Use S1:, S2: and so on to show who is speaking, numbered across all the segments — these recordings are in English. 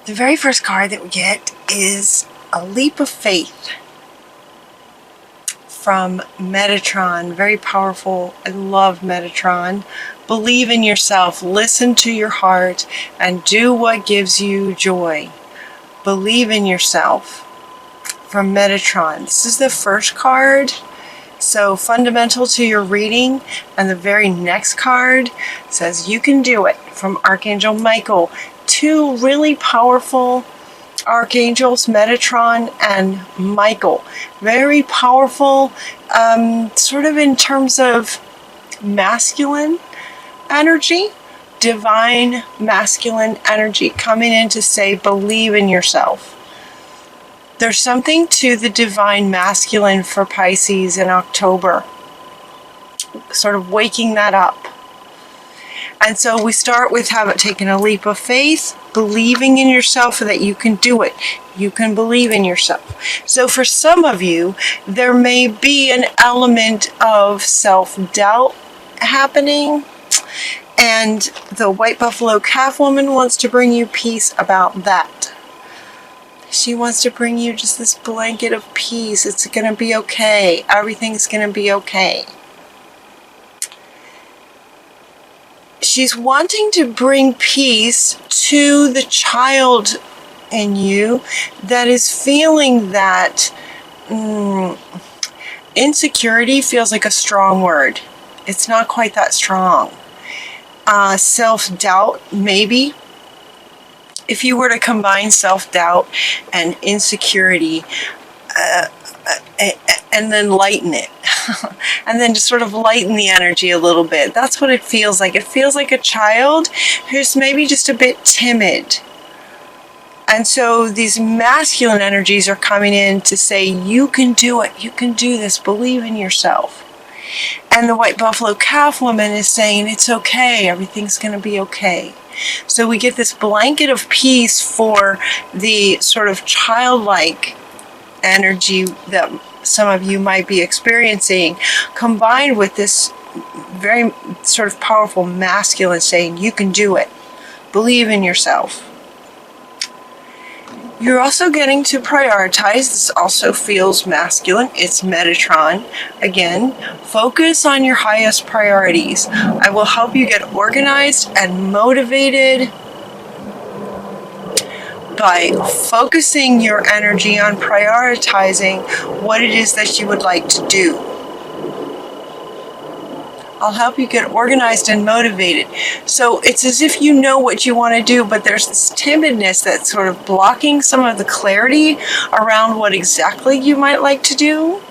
S1: The very first card that we get is a leap of faith from Metatron. Very powerful. I love Metatron. Believe in yourself, listen to your heart, and do what gives you joy. Believe in yourself from Metatron. This is the first card, so fundamental to your reading. And the very next card says you can do it from Archangel Michael. Two really powerful archangels, Metatron and Michael. Very powerful, sort of in terms of masculine energy, divine masculine energy coming in to say, believe in yourself. There's something to the divine masculine for Pisces in October, sort of waking that up. And so we start with taking a leap of faith, believing in yourself that you can do it. You can believe in yourself. So for some of you, there may be an element of self-doubt happening. And the White Buffalo Calf Woman wants to bring you peace about that. She wants to bring you just this blanket of peace. It's going to be okay. Everything's going to be okay. She's wanting to bring peace to the child in you that is feeling that insecurity feels like a strong word. It's not quite that strong. Self-doubt, maybe. If you were to combine self-doubt and insecurity and then lighten it, and then just sort of lighten the energy a little bit, that's what it feels like. It feels like a child who's maybe just a bit timid. And so these masculine energies are coming in to say, you can do it, you can do this, believe in yourself. And the White Buffalo Calf Woman is saying, it's okay, everything's going to be okay. So we get this blanket of peace for the sort of childlike energy that some of you might be experiencing, combined with this very sort of powerful masculine saying, you can do it, believe in yourself. You're also getting to prioritize. This also feels masculine. It's Metatron. Again, focus on your highest priorities. I will help you get organized and motivated by focusing your energy on prioritizing what it is that you would like to do. I'll help you get organized and motivated. So it's as if you know what you want to do, but there's this timidness that's sort of blocking some of the clarity around what exactly you might like to do.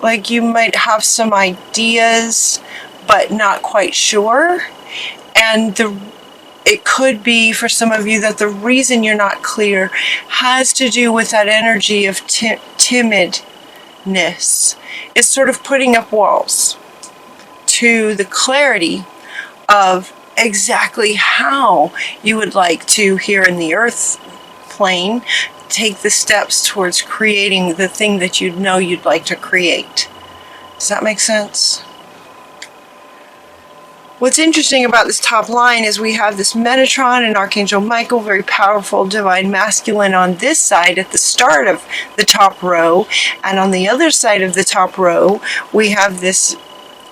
S1: Like you might have some ideas, but not quite sure. And it could be for some of you that the reason you're not clear has to do with that energy of timidness. It's sort of putting up walls to the clarity of exactly how you would like to, here in the earth plane, take the steps towards creating the thing that you know you'd like to create. Does that make sense? What's interesting about this top line is we have this Metatron and Archangel Michael, very powerful divine masculine on this side at the start of the top row, and on the other side of the top row we have this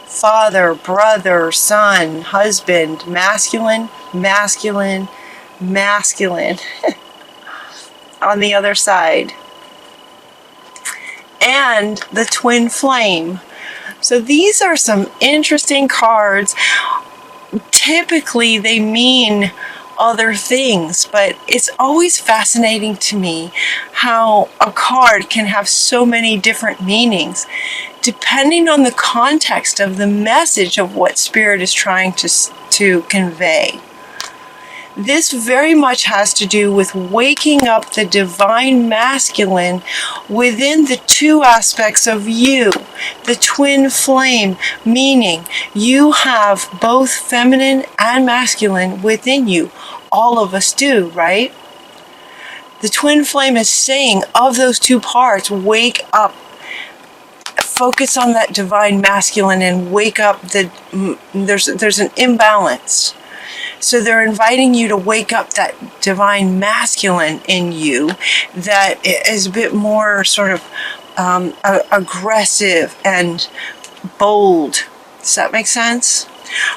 S1: father, brother, son, husband, masculine, masculine, masculine on the other side. And the twin flame. So these are some interesting cards. Typically they mean other things, but it's always fascinating to me how a card can have so many different meanings depending on the context of the message of what Spirit is trying to convey. This very much has to do with waking up the divine masculine within the two aspects of you, the twin flame, meaning you have both feminine and masculine within you. All of us do, right? The twin flame is saying of those two parts, wake up. Focus on that divine masculine and wake up. There's an imbalance. So they're inviting you to wake up that divine masculine in you that is a bit more sort of aggressive and bold. Does that make sense?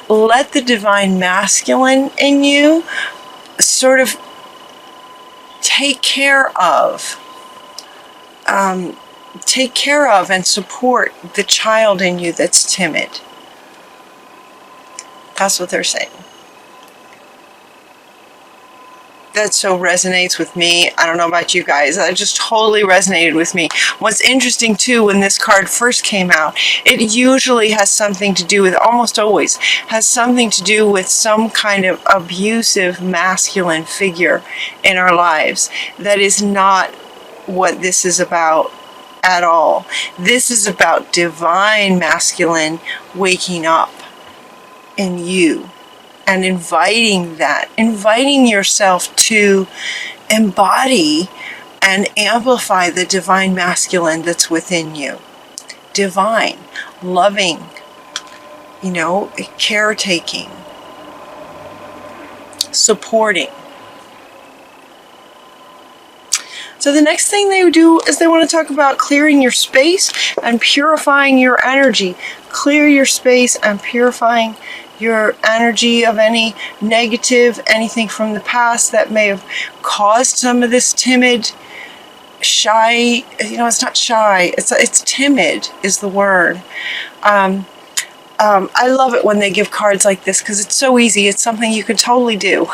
S1: Let the divine masculine in you sort of take care of and support the child in you that's timid. That's what they're saying. That so resonates with me. I don't know about you guys. That just totally resonated with me. What's interesting too, when this card first came out, it usually has something to do with, almost always, has something to do with some kind of abusive masculine figure in our lives. That is not what this is about at all. This is about divine masculine waking up in you. And inviting yourself to embody and amplify the divine masculine that's within you. Divine, loving, caretaking, supporting. So the next thing they do is they want to talk about clearing your space and purifying your energy. Clear your space and purifying your energy of any negative, anything from the past that may have caused some of this timid, shy, it's not shy, it's timid is the word. I love it when they give cards like this because it's so easy. It's something you could totally do.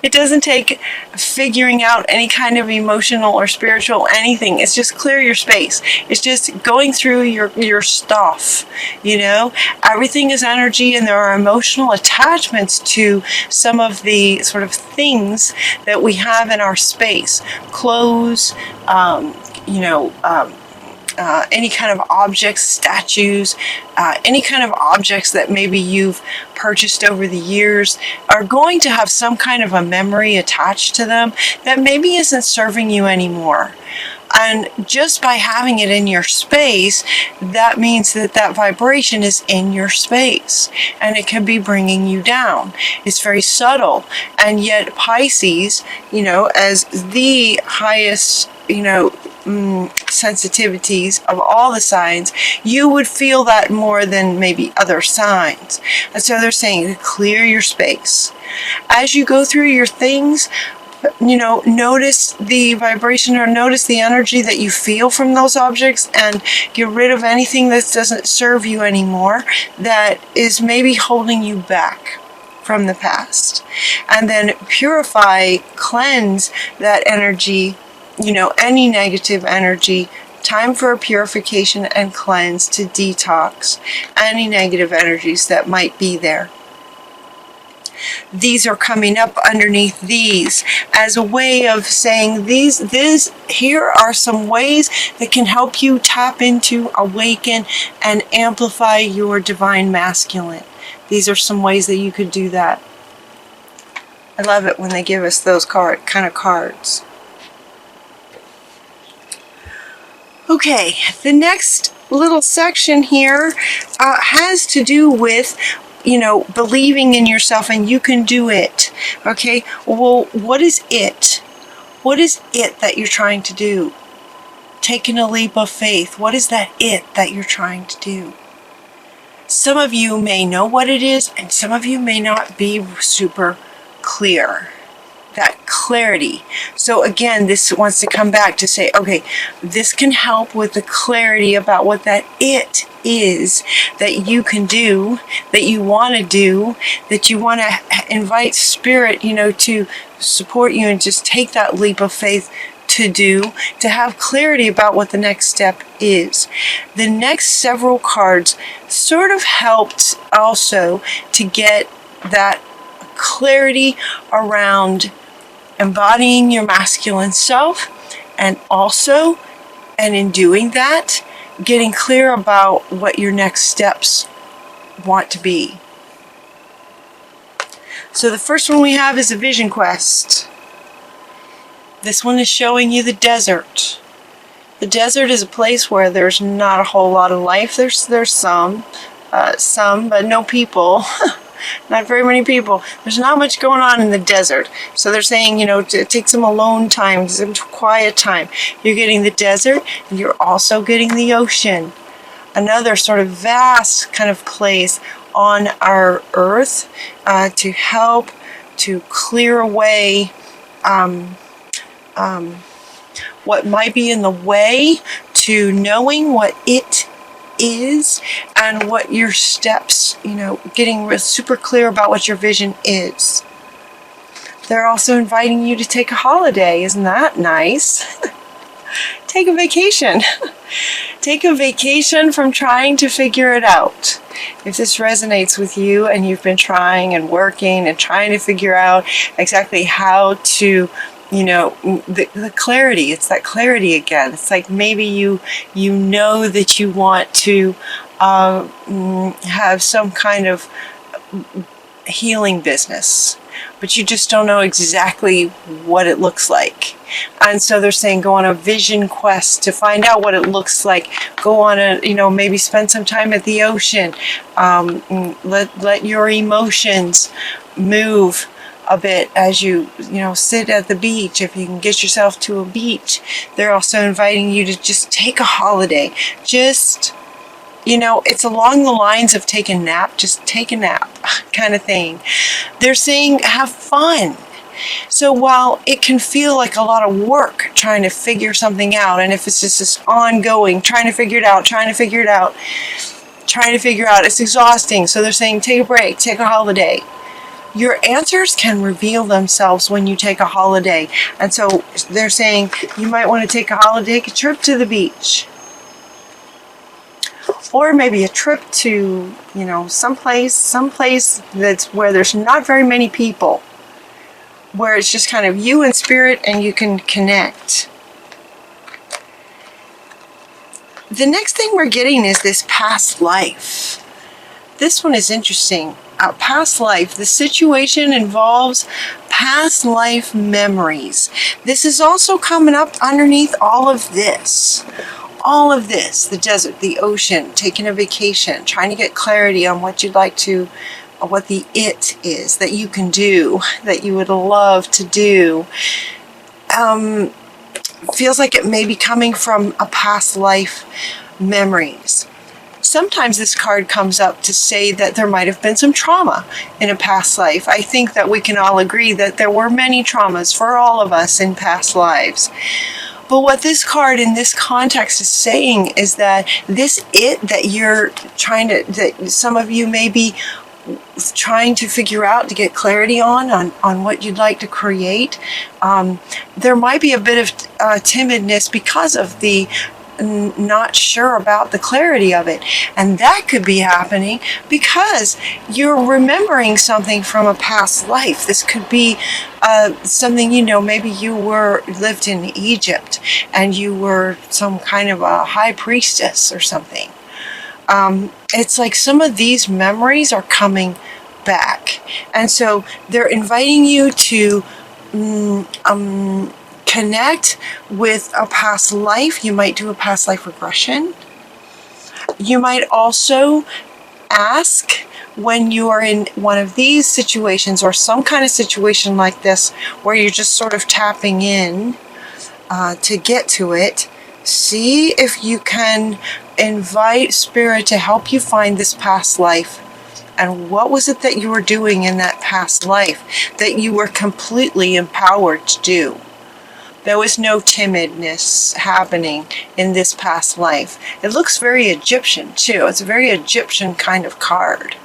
S1: It doesn't take figuring out any kind of emotional or spiritual anything. It's just clear your space. It's just going through your stuff, Everything is energy, and there are emotional attachments to some of the sort of things that we have in our space. Clothes, any kind of objects, statues, any kind of objects that maybe you've purchased over the years are going to have some kind of a memory attached to them that maybe isn't serving you anymore. And just by having it in your space, that means that vibration is in your space, and it can be bringing you down. It's very subtle, and yet Pisces, as the highest, sensitivities of all the signs, you would feel that more than maybe other signs. And so they're saying clear your space. As you go through your things, notice the vibration or notice the energy that you feel from those objects, and get rid of anything that doesn't serve you anymore, that is maybe holding you back from the past. And then purify, cleanse that energy, any negative energy. Time for a purification and cleanse to detox any negative energies that might be there. These are coming up underneath these as a way of saying here are some ways that can help you tap into, awaken, and amplify your divine masculine. These are some ways that you could do that. I love it when they give us those kind of cards. Okay, the next little section here has to do with, believing in yourself, and you can do it. Okay, well, what is it? What is it that you're trying to do? Taking a leap of faith. What is that it that you're trying to do? Some of you may know what it is, and some of you may not be super clear. That clarity. So again, this wants to come back to say, okay, this can help with the clarity about what that it is that you can do, that you want to do, that you want to invite spirit, to support you and just take that leap of faith to do, to have clarity about what the next step is. The next several cards sort of helped also to get that clarity around embodying your masculine self, and also, and in doing that, getting clear about what your next steps want to be. So the first one we have is a vision quest. This one is showing you the desert. The desert is a place where there's not a whole lot of life. There's some, but no people. not very many people. There's not much going on in the desert. So they're saying, to take some alone time, some quiet time. You're getting the desert, and you're also getting the ocean. Another sort of vast kind of place on our earth to help to clear away what might be in the way to knowing what it is and what your steps, getting super clear about what your vision is. They're also inviting you to take a holiday. Isn't that nice? Take a vacation. Take a vacation from trying to figure it out. If this resonates with you and you've been trying and working and trying to figure out exactly how to, the clarity, it's that clarity again. It's like maybe you know that you want to have some kind of healing business, but you just don't know exactly what it looks like. And so they're saying go on a vision quest to find out what it looks like. Go on maybe spend some time at the ocean. Let your emotions move a bit as you sit at the beach. If you can get yourself to a beach. They're also inviting you to just take a holiday. Just it's along the lines of take a nap, just take a nap kind of thing. They're saying have fun. So while it can feel like a lot of work trying to figure something out, and if it's just this ongoing, trying to figure it out, it's exhausting. So they're saying take a break, take a holiday. Your answers can reveal themselves when you take a holiday. And so they're saying you might want to take a holiday, take a trip to the beach. Or maybe a trip to, someplace that's where there's not very many people, where it's just kind of you and spirit and you can connect. The next thing we're getting is this past life. This one is interesting. Past life. The situation involves past life memories. This is also coming up underneath all of this. All of this, the desert, the ocean, taking a vacation, trying to get clarity on what you'd like to, what the it is that you can do, that you would love to do. Feels like it may be coming from a past life memories. Sometimes this card comes up to say that there might have been some trauma in a past life. I think that we can all agree that there were many traumas for all of us in past lives. But what this card in this context is saying is that this it that you're that some of you may be trying to figure out to get clarity on what you'd like to create, there might be a bit of timidness because of the not sure about the clarity of it. And that could be happening because you're remembering something from a past life. This could be something, maybe you lived in Egypt and you were some kind of a high priestess or something. It's like some of these memories are coming back. And so they're inviting you to connect with a past life. You might do a past life regression. You might also ask when you are in one of these situations or some kind of situation like this where you're just sort of tapping in to get to it. See if you can invite spirit to help you find this past life. And what was it that you were doing in that past life that you were completely empowered to do? There was no timidness happening in this past life. It looks very Egyptian too. It's a very Egyptian kind of card.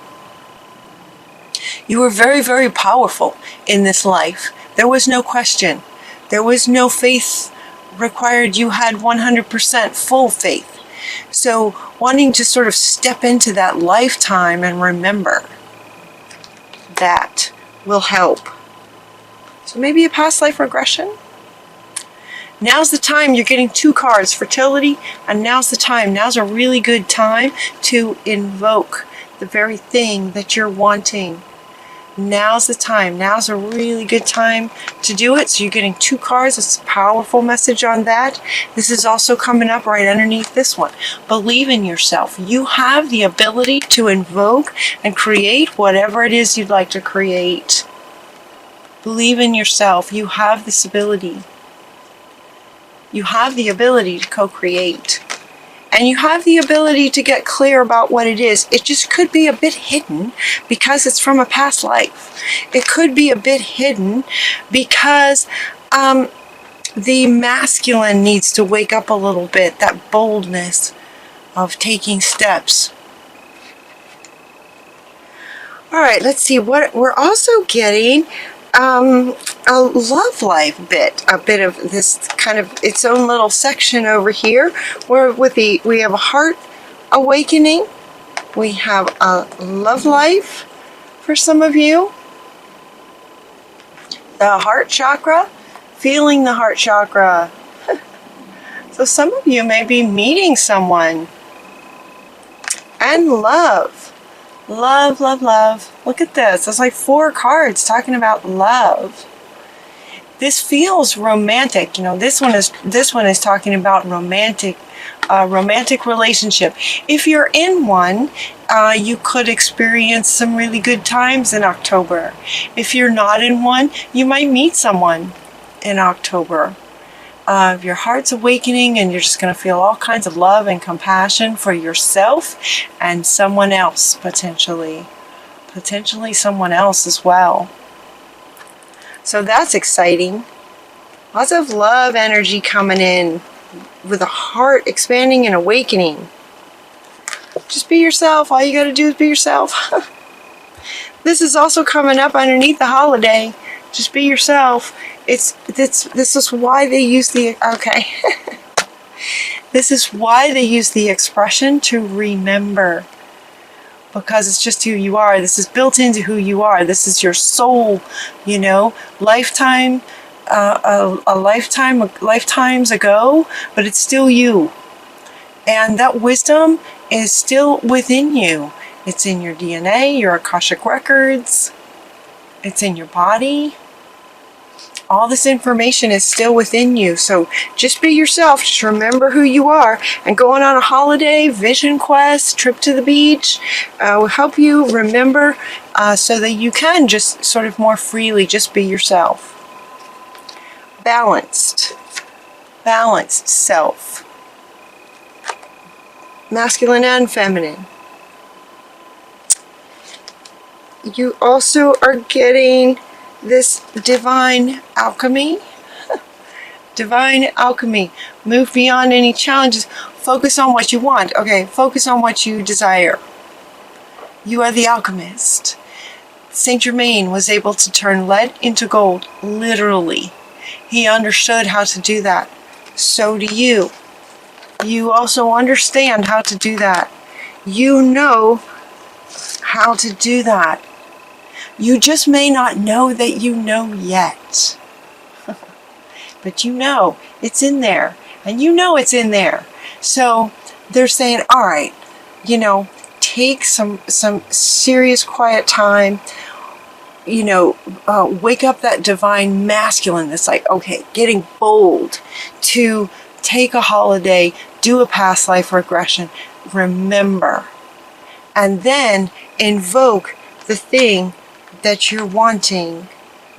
S1: You were very, very powerful in this life. There was no question. There was no faith required. You had 100% full faith. So wanting to sort of step into that lifetime and remember, that will help. So maybe a past life regression. Now's the time. You're getting two cards, fertility, and now's the time. Now's a really good time to invoke the very thing that you're wanting. now's the time. Now's a really good time to do it. So you're getting 2 cards. It's a powerful message on that. This is also coming up right underneath this one. Believe in yourself. You have the ability to invoke and create whatever it is you'd like to create. Believe in yourself. You have this ability. You have the ability to co-create. And you have the ability to get clear about what it is. It just could be a bit hidden because it's from a past life. It could be a bit hidden because the masculine needs to wake up a little bit. That boldness of taking steps. All right, let's see what we're also getting. A love life bit, a bit of this kind of its own little section over here, where we have a heart awakening, we have a love life for some of you, the heart chakra, feeling the heart chakra. So some of you may be meeting someone, and love. Love, love, love. Look at this. There's like 4 cards talking about love. This feels romantic. You know, this one is talking about romantic relationship. If you're in one, you could experience some really good times in October. If you're not in one, you might meet someone in October. Your heart's awakening, and you're just going to feel all kinds of love and compassion for yourself and someone else, potentially someone else as well. So that's exciting. Lots of love energy coming in with a heart expanding and awakening. Just be yourself. All you got to do is be yourself. This is also coming up underneath the holiday. Just be yourself. This is why they use the, okay. This is why they use the expression to remember. Because it's just who you are. This is built into who you are. This is your soul, you know, lifetimes ago, but it's still you. And that wisdom is still within you. It's in your DNA, your Akashic records. It's in your body. All this information is still within you. So just be yourself. Just remember who you are. And going on a holiday, vision quest, trip to the beach will help you remember so that you can just sort of more freely just be yourself. Balanced self. Masculine and feminine. You also are getting this divine alchemy. Divine alchemy. Move beyond any challenges. Focus on what you want. Okay, focus on what you desire. You are the alchemist. Saint Germain was able to turn lead into gold, literally. He understood how to do that. So do you. You also understand how to do that. You know how to do that. You just may not know that you know yet. But you know it's in there. And you know it's in there. So they're saying, all right, you know, take some serious quiet time. You know, wake up that divine masculine that's like, okay, getting bold to take a holiday, do a past life regression, remember. And then invoke the thing that you're wanting,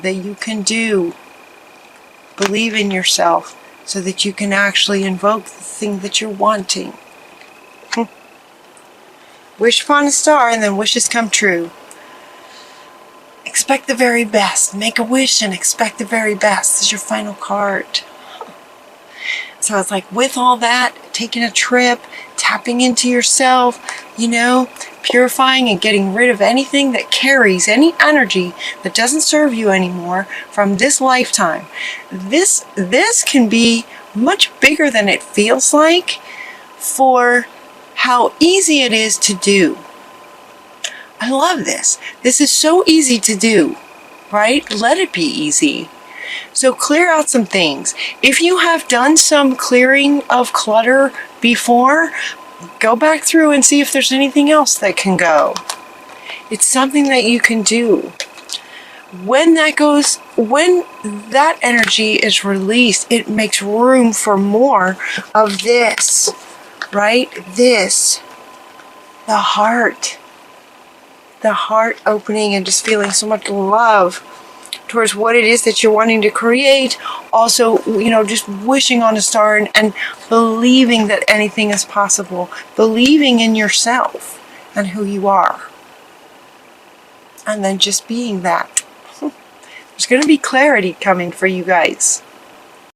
S1: that you can do. Believe in yourself so that you can actually invoke the thing that you're wanting. Wish upon a star and then wishes come true. Expect the very best. Make a wish and expect the very best. This is your final card. So it's like with all that, taking a trip, tapping into yourself, you know, purifying and getting rid of anything that carries any energy that doesn't serve you anymore from this lifetime. This can be much bigger than it feels like for how easy it is to do. I love this. This is so easy to do, right? Let it be easy. So clear out some things. If you have done some clearing of clutter before, go back through and see if there's anything else that can go. It's something that you can do. when that energy is released, it makes room for more of this, right? This, the heart opening and just feeling so much love towards what it is that you're wanting to create. Also, just wishing on a star and believing that anything is possible, believing in yourself and who you are, and then just being that. There's going to be clarity coming for you guys.